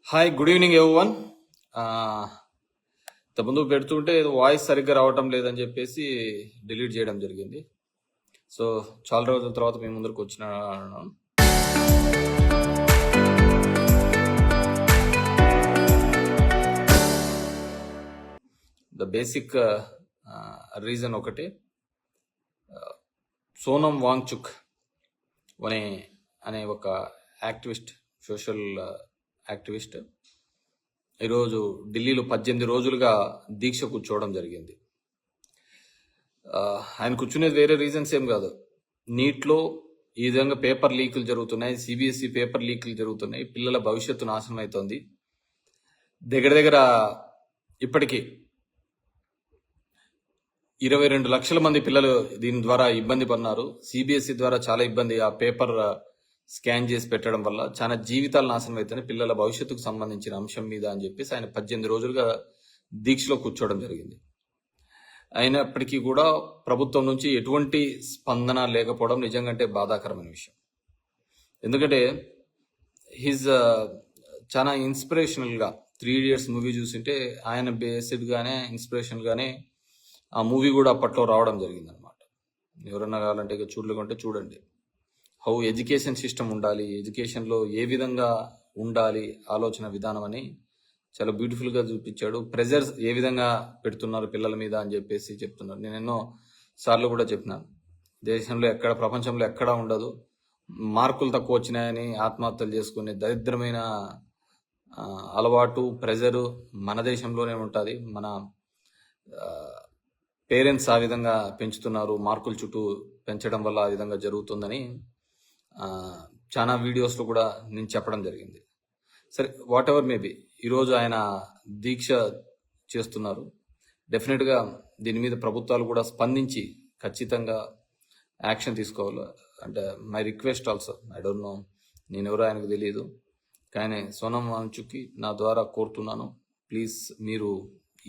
Hi, good evening everyone. ఇంతకుముందు పెడుతుంటే voice సరిగ్గా రావటం లేదని చెప్పేసి డిలీట్ చేయడం జరిగింది. సో చాలా రోజుల తర్వాత మేము ముందరకు వచ్చిన ద బేసిక్ రీజన్ ఒకటి, సోనం వాంగ్చుక్ అనే ఒక యాక్టివిస్ట్, సోషల్ యాక్టివిస్ట్ ఈరోజు ఢిల్లీలో 18 రోజులుగా దీక్ష కూర్చోవడం జరిగింది. ఆయన కూర్చునేది వేరే రీజన్స్ ఏం కాదు. నీట్లో ఈ విధంగా పేపర్ లీకులు జరుగుతున్నాయి, సిబిఎస్ఈ పేపర్ లీకులు జరుగుతున్నాయి, పిల్లల భవిష్యత్తు నాశనం అవుతోంది. దగ్గర ఇప్పటికీ 22 లక్షల మంది పిల్లలు దీని ద్వారా ఇబ్బంది పడినారు. సిబిఎస్ఈ ద్వారా చాలా ఇబ్బంది, ఆ పేపర్ స్కాన్ చేసి పెట్టడం వల్ల చాలా జీవితాలు నాశనం అవుతున్నాయి పిల్లల భవిష్యత్తుకు సంబంధించిన అంశం మీద అని చెప్పేసి ఆయన 18 రోజులుగా దీక్షలో కూర్చోవడం జరిగింది. అయినప్పటికీ కూడా ప్రభుత్వం నుంచి ఎటువంటి స్పందన లేకపోవడం నిజంగా బాధాకరమైన విషయం. ఎందుకంటే హిజ్ చాలా ఇన్స్పిరేషనల్గా 3 Idiots మూవీ చూసింటే ఆయన బేస్డ్గానే ఇన్స్పిరేషన్గానే ఆ మూవీ కూడా అప్పట్లో రావడం జరిగింది అనమాట. ఎవరన్నా కావాలంటే ఇక చూడలేకుంటే చూడండి. హౌ ఎడ్యుకేషన్ సిస్టమ్ ఉండాలి, ఎడ్యుకేషన్లో ఏ విధంగా ఉండాలి ఆలోచన విధానం అని చాలా బ్యూటిఫుల్గా చూపించాడు. ప్రెజర్స్ ఏ విధంగా పెడుతున్నారు పిల్లల మీద అని చెప్పేసి చెప్తున్నారు. నేను ఎన్నో సార్లు కూడా చెప్పినాను, దేశంలో ఎక్కడ, ప్రపంచంలో ఎక్కడా ఉండదు మార్కులు తక్కువ వచ్చినాయని ఆత్మహత్యలు చేసుకునే దరిద్రమైన అలవాటు, ప్రెజరు మన దేశంలోనే ఉంటుంది. మన పేరెంట్స్ ఆ విధంగా పెంచుతున్నారు, మార్కుల చుట్టూ పెంచడం వల్ల ఆ విధంగా జరుగుతుందని చాలా వీడియోస్లో కూడా నేను చెప్పడం జరిగింది. సరే, వాట్ ఎవర్ మేబీ, ఈరోజు ఆయన దీక్ష చేస్తున్నారు. డెఫినెట్గా దీని మీద ప్రభుత్వాలు కూడా స్పందించి ఖచ్చితంగా యాక్షన్ తీసుకోవాలి. అంటే my request also, I don't know, నేను ఎవరో ఆయనకు తెలియదు, కానీ సోనం వాంగ్చుక్కి నా ద్వారా కోరుతున్నాను, ప్లీజ్ మీరు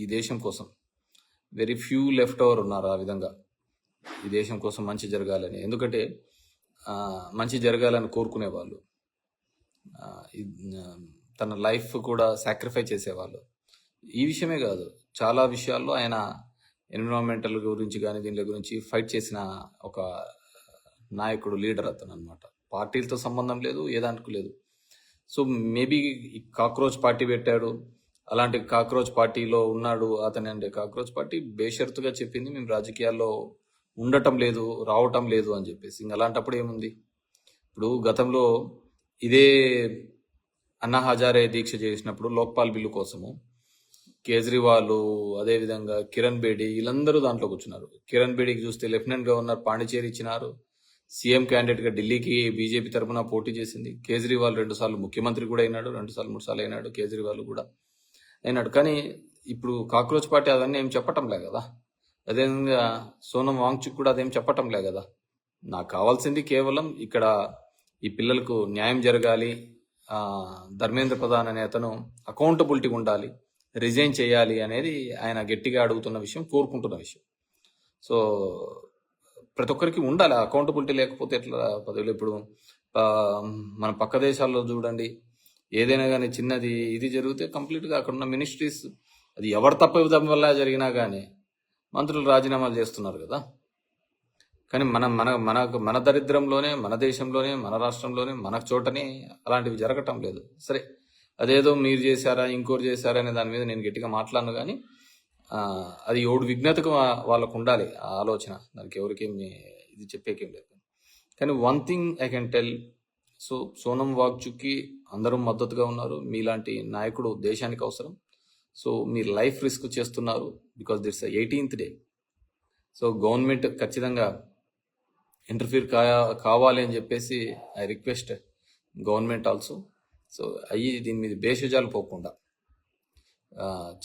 ఈ దేశం కోసం, వెరీ ఫ్యూ లెఫ్ట్ ఓవర్ ఉన్నారు ఆ విధంగా ఈ దేశం కోసం మంచి జరగాలని. ఎందుకంటే మంచి జరగాలని కోరుకునే వాళ్ళు, తన లైఫ్ కూడా సాక్రిఫైస్ చేసేవాళ్ళు. ఈ విషయమే కాదు, చాలా విషయాల్లో ఆయన ఎన్విరాన్మెంటల్ గురించి కానీ దీని గురించి ఫైట్ చేసిన ఒక నాయకుడు, లీడర్ అతను అనమాట. పార్టీలతో సంబంధం లేదు, ఏ దానికి లేదు. సో మేబీ కాక్రోచ్ పార్టీ పెట్టాడు, అలాంటి కాక్రోచ్ పార్టీలో ఉన్నాడు అతని. అంటే కాక్రోచ్ పార్టీ బేషరతుగా చెప్పింది మేము రాజకీయాల్లో ఉండటం లేదు, రావటం లేదు అని చెప్పేసి. ఇంక అలాంటప్పుడు ఏముంది? ఇప్పుడు గతంలో ఇదే అన్నా హజారే దీక్ష చేసినప్పుడు లోక్పాల్ బిల్లు కోసము కేజ్రీవాల్, అదేవిధంగా కిరణ్ బేడి, వీళ్ళందరూ దాంట్లో కూర్చున్నారు. కిరణ్ బేడికి చూస్తే లెఫ్టినెంట్ గవర్నర్ పాండిచేరి ఇచ్చినారు, సీఎం క్యాండిడేట్గా ఢిల్లీకి బీజేపీ తరఫున పోటీ చేసింది. కేజ్రీవాల్ 2 సార్లు ముఖ్యమంత్రి కూడా అయినాడు, 2 సార్లు 3 సార్లు అయినాడు కేజ్రీవాల్ కూడా అయినాడు. కానీ ఇప్పుడు కాక్రోచ్ పార్టీ అవన్నీ ఏం చెప్పటంలే కదా. అదేవిధంగా సోనం వాంగ్చుక్ కూడా అదేం చెప్పటంలే కదా. నాకు కావాల్సింది కేవలం ఇక్కడ ఈ పిల్లలకు న్యాయం జరగాలి, ధర్మేంద్ర ప్రధాన్ అనే అతను అకౌంటబిలిటీ ఉండాలి, రిజైన్ చేయాలి అనేది ఆయన గట్టిగా అడుగుతున్న విషయం, కోరుకుంటున్న విషయం. సో ప్రతి ఒక్కరికి ఉండాలి అకౌంటబిలిటీ, లేకపోతే ఎట్లా పదవులు. ఇప్పుడు మన పక్క దేశాల్లో చూడండి, ఏదైనా కానీ చిన్నది ఇది జరిగితే కంప్లీట్గా అక్కడ ఉన్న మినిస్ట్రీస్, అది ఎవరు తప్ప వల్ల జరిగినా కానీ మంత్రులు రాజీనామాలు చేస్తున్నారు కదా. కానీ మన దరిద్రంలోనే, మన దేశంలోనే, మన రాష్ట్రంలోనే, మన చోటనే అలాంటివి జరగటం లేదు. సరే, అదేదో మీరు చేశారా ఇంకోరు చేశారా అనే దాని మీద నేను గట్టిగా మాట్లాడను, కానీ అది ఎవడు విజ్ఞతకు వాళ్ళకు ఉండాలి ఆ ఆలోచన. దానికి ఎవరికేం ఇది చెప్పేకేం లేదు. కానీ one thing I can tell, so Sonam వాంగ్చుక్కి అందరూ మద్దతుగా ఉన్నారు. మీలాంటి నాయకుడు దేశానికి అవసరం. సో మీరు లైఫ్ రిస్క్ చేస్తున్నారు, because it's 18th day. So government ఖచ్చితంగా ఇంటర్ఫీర్ కావాలి అని చెప్పేసి I request government also. So దీని మీద భేషజాలు పోకుండా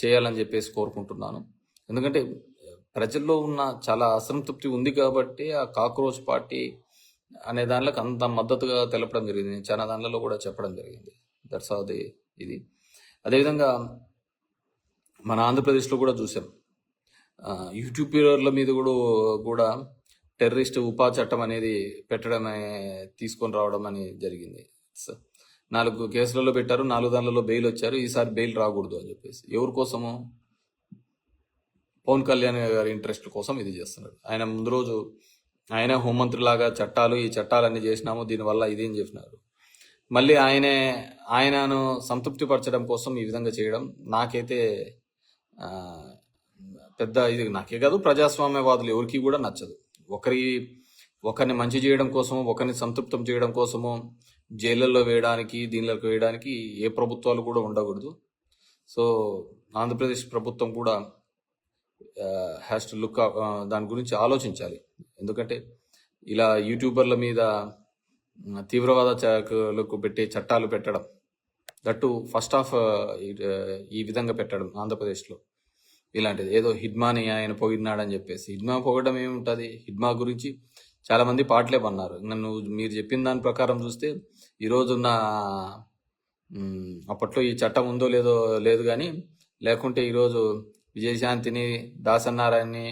చేయాలని చెప్పేసి కోరుకుంటున్నాను. ఎందుకంటే ప్రజల్లో ఉన్న చాలా అసంతృప్తి ఉంది కాబట్టి ఆ కాక్రోచ్ పార్టీ అనే దానిలోకి అంత మద్దతుగా తెలపడం జరిగింది. చాలా దానిలో కూడా చెప్పడం జరిగింది. దట్స్ ఆల్ ఇది. అదేవిధంగా మన ఆంధ్రప్రదేశ్లో కూడా చూసాం, యూట్యూబర్ల మీద కూడా టెర్రరిస్ట్ ఉపా చట్టం అనేది పెట్టడమే, తీసుకొని రావడం అని జరిగింది. 4 కేసులలో పెట్టారు, 4 దానిలలో బెయిల్ వచ్చారు. ఈసారి బెయిల్ రాకూడదు అని చెప్పేసి ఎవరి కోసము? పవన్ కళ్యాణ్ గారి ఇంట్రెస్ట్ కోసం ఇది చేస్తున్నాడు. ఆయన ముందు రోజు ఆయన హోంమంత్రిలాగా ఈ చట్టాలన్నీ చేసినాము, దీనివల్ల ఇదేం చెప్పినారు. మళ్ళీ ఆయనను సంతృప్తి పరచడం కోసం ఈ విధంగా చేయడం నాకైతే పెద్ద ఇది నాకే కాదు, ప్రజాస్వామ్యవాదులు ఎవరికి కూడా నచ్చదు. ఒకరిని మంచి చేయడం కోసము, ఒకరిని సంతృప్తం చేయడం కోసము జైళ్ళల్లో వేయడానికి, దీనిలోకి వేయడానికి ఏ ప్రభుత్వాలు కూడా ఉండకూడదు. సో ఆంధ్రప్రదేశ్ ప్రభుత్వం కూడా హ్యాస్ టు లుక్ దాని గురించి ఆలోచించాలి. ఎందుకంటే ఇలా యూట్యూబర్ల మీద తీవ్రవాద శాఖలకు పెట్టే చట్టాలు పెట్టడం, దట్టు ఫస్ట్ ఆఫ్ ఈ విధంగా పెట్టడం ఆంధ్రప్రదేశ్లో ఇలాంటిది ఏదో హిడ్మాని ఆయన పొగిడినాడని చెప్పేసి. హిడ్మా పొగడం ఏముంటుంది? హిడ్మా గురించి చాలామంది పాటలే పన్నారు. మీరు చెప్పిన దాని ప్రకారం చూస్తే ఈరోజున్న అప్పట్లో ఈ చట్టం ఉందో లేదు కానీ, లేకుంటే ఈరోజు విజయశాంతిని, దాసనారాయణని,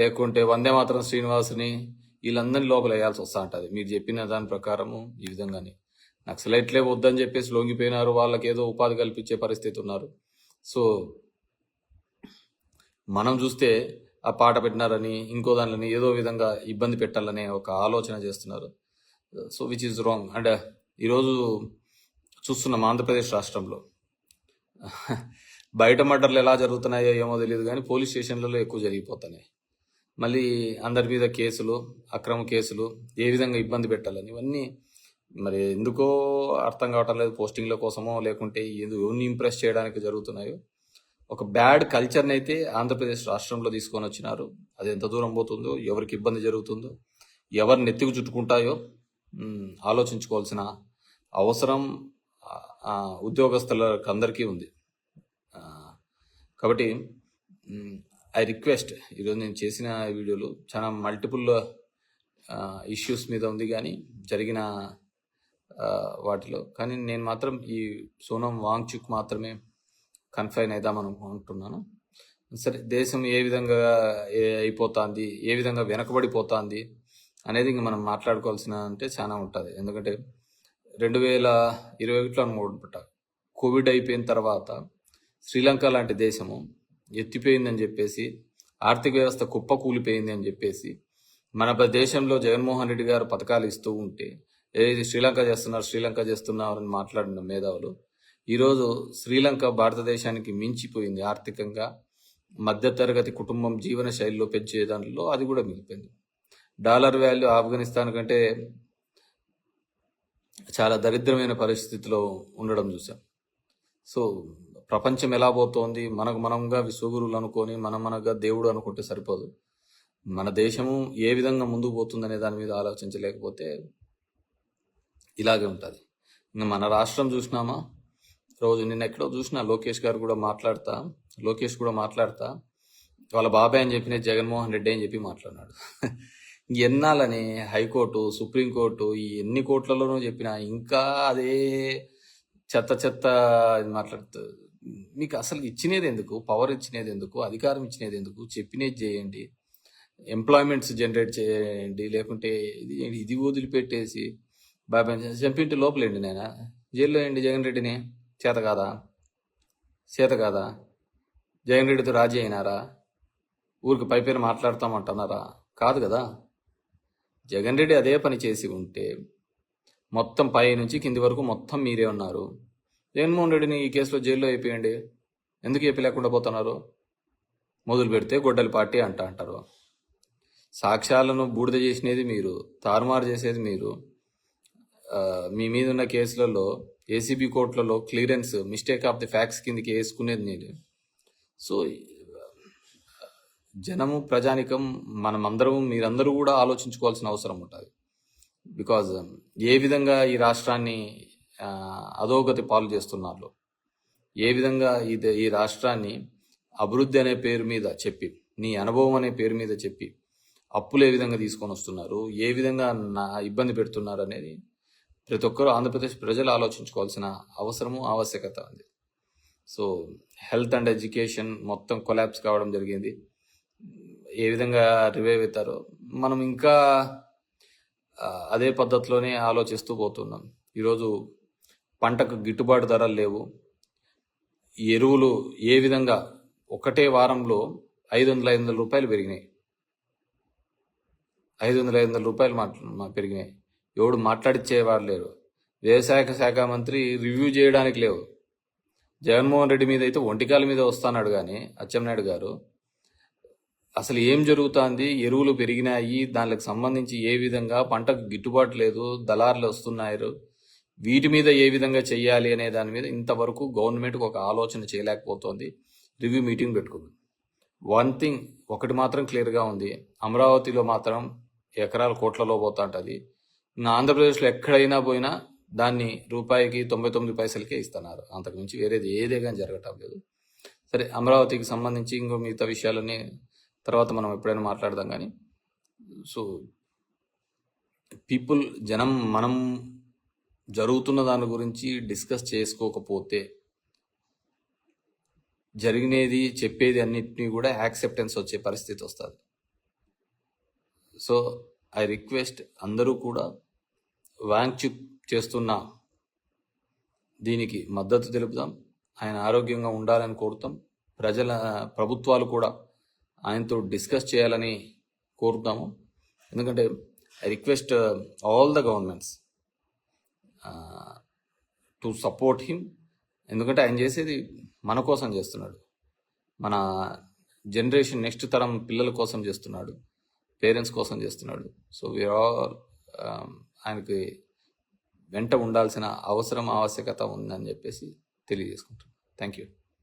లేకుంటే వందే మాతరం శ్రీనివాసుని వీళ్ళందరినీ లోపల వేయాల్సి వస్తూ ఉంటుంది. మీరు చెప్పిన దాని ప్రకారము ఈ విధంగానే నక్సలైట్లే వద్దని చెప్పేసి లొంగిపోయినారు, వాళ్ళకి ఏదో ఉపాధి కల్పించే పరిస్థితి ఉన్నారు. సో మనం చూస్తే ఆ పాట పెట్టినారని ఇంకో దానిని ఏదో విధంగా ఇబ్బంది పెట్టాలనే ఒక ఆలోచన చేస్తున్నారు. So which is wrong. And ఈరోజు చూస్తున్నాం ఆంధ్రప్రదేశ్ రాష్ట్రంలో బయట మర్డర్లు ఎలా జరుగుతున్నాయో ఏమో తెలియదు కానీ పోలీస్ స్టేషన్లలో ఎక్కువ జరిగిపోతున్నాయి. మళ్ళీ అందరి మీద కేసులు, అక్రమ కేసులు, ఏ విధంగా ఇబ్బంది పెట్టాలని ఇవన్నీ మరి ఎందుకో అర్థం కావటం లేదు. పోస్టింగ్ల కోసమో లేకుంటే ఎవరిని ఇంప్రెస్ చేయడానికి జరుగుతున్నాయో. ఒక బ్యాడ్ కల్చర్ని అయితే ఆంధ్రప్రదేశ్ రాష్ట్రంలో తీసుకొని వచ్చినారు. అది ఎంత దూరం పోతుందో, ఎవరికి ఇబ్బంది జరుగుతుందో, ఎవరిని నెత్తికి చుట్టుకుంటాయో ఆలోచించుకోవాల్సిన అవసరం ఉద్యోగస్తులకు అందరికీ ఉంది. కాబట్టి ఐ రిక్వెస్ట్, ఈరోజు నేను చేసిన వీడియోలు చాలా మల్టిపుల్ ఇష్యూస్ మీద ఉంది కానీ జరిగిన వాటిలో, కానీ నేను మాత్రం ఈ సోనం వాంగ్చుక్ మాత్రమే కన్ఫైన్ అవుదామని అనుకుంటున్నాను. సరే, దేశం ఏ విధంగా అయిపోతుంది, ఏ విధంగా వెనకబడిపోతుంది అనేది ఇంక మనం మాట్లాడుకోవాల్సిన అంటే చాలా ఉంటుంది. ఎందుకంటే 2021లో అనుకుంట కోవిడ్ అయిపోయిన తర్వాత శ్రీలంక లాంటి దేశము ఎత్తిపోయిందని చెప్పేసి, ఆర్థిక వ్యవస్థ కుప్ప కూలిపోయింది అని చెప్పేసి మన దేశంలో జగన్మోహన్ రెడ్డి గారు పథకాలు ఇస్తూ ఉంటే ఏది శ్రీలంక చేస్తున్నారు అని మాట్లాడిన మేధావులు ఈరోజు శ్రీలంక భారతదేశానికి మించిపోయింది ఆర్థికంగా. మధ్యతరగతి కుటుంబం జీవన శైలిలో పెంచే దాంట్లో అది కూడా మిగిలిపోయింది. డాలర్ వాల్యూ ఆఫ్ఘనిస్తాన్ కంటే చాలా దరిద్రమైన పరిస్థితిలో ఉండడం చూసాం. సో ప్రపంచం ఎలా పోతోంది, మనంగా విశ్వగురువులు అనుకొని మనగా దేవుడు అనుకుంటే సరిపోదు. మన దేశము ఏ విధంగా ముందుకు పోతుందనే దాని మీద ఆలోచించలేకపోతే ఇలాగే ఉంటుంది. ఇంకా మన రాష్ట్రం చూసినామా, రోజు నిన్న ఎక్కడో చూసినా లోకేష్ కూడా మాట్లాడతా వాళ్ళ బాబాయ్ అని చెప్పిన జగన్మోహన్ రెడ్డి అని చెప్పి మాట్లాడినాడు. ఎన్నాలని హైకోర్టు, సుప్రీంకోర్టు, ఈ ఎన్ని కోట్లలోనూ చెప్పినా ఇంకా అదే చెత్త మాట్లాడుతుంది. మీకు అసలు ఇచ్చినది ఎందుకు? పవర్ ఇచ్చినది ఎందుకు? అధికారం ఇచ్చినది ఎందుకు? చెప్పినది చేయండి, ఎంప్లాయ్మెంట్స్ జనరేట్ చేయండి, లేకుంటే ఇది వదిలిపెట్టేసి బాబాయ్ చంపింటి లోపలేండి, నేను జైల్లో వేయండి జగన్ రెడ్డిని. చేత కాదా? జగన్ రెడ్డితో రాజీ అయినారా? ఊరికి పైపైన మాట్లాడతామంటున్నారా? కాదు కదా. జగన్ రెడ్డి అదే పని చేసి ఉంటే మొత్తం పై నుంచి కింది వరకు మొత్తం మీరే ఉన్నారు. జగన్మోహన్ రెడ్డిని ఈ కేసులో జైల్లో అయిపోయండి. ఎందుకు ఏపీ లేకుండా పోతున్నారు? మొదలు పెడితే గొడ్డలి పార్టీ అంటారు. సాక్ష్యాలను బూడిద చేసినది మీరు, తారుమారు చేసేది మీరు. మీ మీద ఉన్న కేసులలో ఏసీబీ కోర్టులలో clearance, mistake of the facts కిందకి వేసుకునేది నేను. సో జనము, ప్రజానికం, మీరందరూ కూడా ఆలోచించుకోవాల్సిన అవసరం ఉంటుంది. బికాజ్ ఏ విధంగా ఈ రాష్ట్రాన్ని అధోగతి పాలు చేస్తున్నారు, ఏ విధంగా ఈ రాష్ట్రాన్ని అభివృద్ధి అనే పేరు మీద చెప్పి, నీ అనుభవం అనే పేరు మీద చెప్పి అప్పులు ఏ విధంగా తీసుకొని వస్తున్నారు, ఏ విధంగా ఇబ్బంది పెడుతున్నారు అనేది ప్రతి ఒక్కరూ ఆంధ్రప్రదేశ్ ప్రజలు ఆలోచించుకోవాల్సిన ఆవశ్యకత ఉంది. సో హెల్త్ అండ్ ఎడ్యుకేషన్ మొత్తం కొలాప్స్ కావడం జరిగింది. ఏ విధంగా రివైవ్ అవుతారో మనం ఇంకా అదే పద్ధతిలోనే ఆలోచిస్తూ పోతున్నాం. ఈరోజు పంటకు గిట్టుబాటు ధరలు లేవు. ఎరువులు ఏ విధంగా ఒకటే వారంలో 500 రూపాయలు పెరిగినాయి. 500 రూపాయలు పెరిగినాయి. ఎవడు మాట్లాడిచ్చేవారు లేరు. వ్యవసాయ శాఖ మంత్రి రివ్యూ చేయడానికి లేవు. జగన్మోహన్ రెడ్డి మీద అయితే ఒంటికాల మీద వస్తాన్నాడు కానీ అచ్చెన్నాయుడు గారు అసలు ఏం జరుగుతుంది, ఎరువులు పెరిగినాయి, దానికి సంబంధించి ఏ విధంగా పంటకు గిట్టుబాటు లేదు, దళారులు వస్తున్నారు, వీటి మీద ఏ విధంగా చెయ్యాలి అనే దాని మీద ఇంతవరకు గవర్నమెంట్కి ఒక ఆలోచన చేయలేకపోతుంది. రివ్యూ మీటింగ్ పెట్టుకుంది. వన్ థింగ్ ఒకటి మాత్రం క్లియర్గా ఉంది, అమరావతిలో మాత్రం ఎకరాల కోట్లలో పోతా ఉంటుంది. ఆంధ్రప్రదేశ్లో ఎక్కడైనా పోయినా దాన్ని రూపాయికి 99 పైసలకే ఇస్తున్నారు. అంతకుమించి వేరేది ఏదే కానీ జరగటం లేదు. సరే, అమరావతికి సంబంధించి ఇంకో మిగతా విషయాలన్నీ తర్వాత మనం ఎప్పుడైనా మాట్లాడదాం. కానీ సో జనం మనం జరుగుతున్న దాని గురించి డిస్కస్ చేసుకోకపోతే జరిగినది చెప్పేది అన్నిటినీ కూడా యాక్సెప్టెన్స్ వచ్చే పరిస్థితి వస్తుంది. సో ఐ రిక్వెస్ట్ అందరూ కూడా వాంగ్చుక్ చేస్తున్న దీనికి మద్దతు తెలుపుదాం. ఆయన ఆరోగ్యంగా ఉండాలని కోరుతాం. ప్రభుత్వాలు కూడా ఆయనతో డిస్కస్ చేయాలని కోరుతాము. ఎందుకంటే I request all the governments to support him. ఎందుకంటే ఆయన చేసేది మన కోసం చేస్తున్నాడు, మన జనరేషన్ నెక్స్ట్ తరం పిల్లల కోసం చేస్తున్నాడు, పేరెంట్స్ కోసం చేస్తున్నాడు. సో వీఆర్ ఆల్ ఆయనకి వెంట ఉండాల్సిన అవసరం ఆవశ్యకత ఉందని చెప్పేసి తెలియజేసుకుంటున్నాను. Thank you.